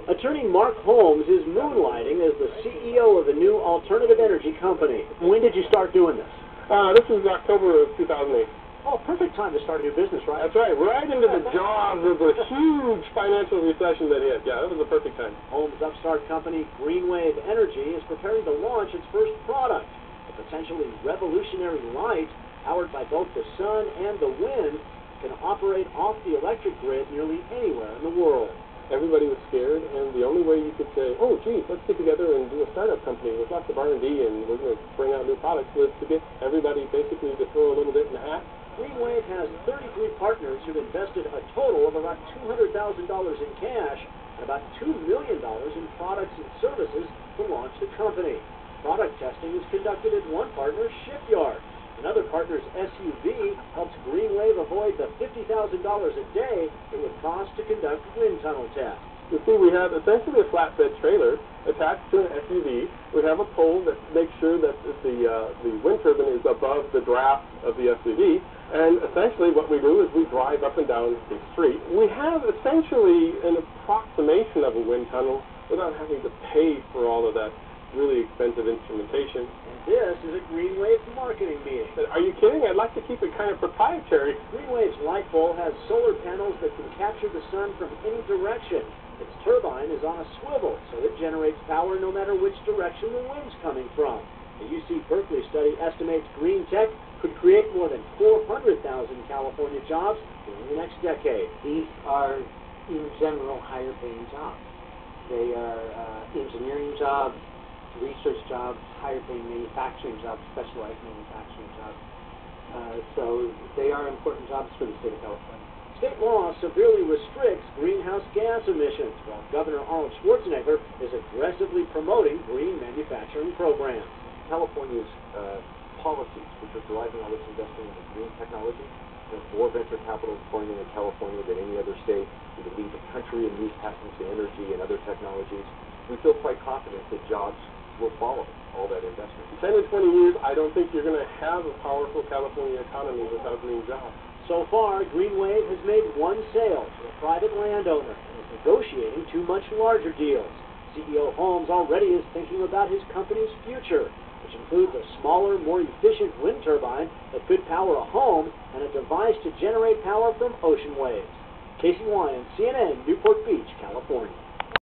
Attorney Mark Holmes is moonlighting as the CEO of a new alternative energy company. When did you start doing this? This was October of 2008. Oh, perfect time to start a new business, right? That's right. Right into the jaws of the huge financial recession that hit. Yeah, that was the perfect time. Holmes' upstart company, Greenwave Energy, is preparing to launch its first product, a potentially revolutionary light powered by both the sun and the wind, can operate off the electric grid nearly anywhere in the world. Everybody was scared, and the only way you could say, oh, geez, let's get together and do a startup company with lots of R&D and we're going to bring out new products, was to get everybody basically to throw a little bit in the hat. Greenwave has 33 partners who've invested a total of about $200,000 in cash and about $2 million in products and services to launch the company. Product testing is conducted at one partner's shipyard. Another partner's SUV helps Greenwave avoid the $50,000 a day it would cost to conduct wind tunnel tests. You see, we have essentially a flatbed trailer attached to an SUV. We have a pole that makes sure that the wind turbine is above the draft of the SUV. And essentially what we do is we drive up and down the street. We have essentially an approximation of a wind tunnel without having to pay for all of that really expensive instrumentation. And this is a Greenwave marketing meeting. Are you kidding? I'd like to keep it kind of proprietary. Greenwave's light pole has solar panels that can capture the sun from any direction. Its turbine is on a swivel, so it generates power no matter which direction the wind's coming from. The UC Berkeley study estimates green tech could create more than 400,000 California jobs during the next decade. These are, in general, higher-paying jobs. They are engineering jobs, research jobs, higher-paying manufacturing jobs, specialized manufacturing jobs. So they are important jobs for the state of California. State law severely restricts greenhouse gas emissions, while Governor Arnold Schwarzenegger is aggressively promoting green manufacturing programs. California's policies, which are driving all this investment in green technology, more venture capital pouring into California than any other state. We would lead the country in new patents in energy and other technologies. We feel quite confident that jobs will follow all that investment. In 10 to 20 years, I don't think you're going to have a powerful California economy without green jobs. So far, Greenwave has made one sale to a private landowner and is negotiating two much larger deals. CEO Holmes already is thinking about his company's future, which includes a smaller, more efficient wind turbine that could power a home and a device to generate power from ocean waves. Casey Wyand, CNN, Newport Beach, California.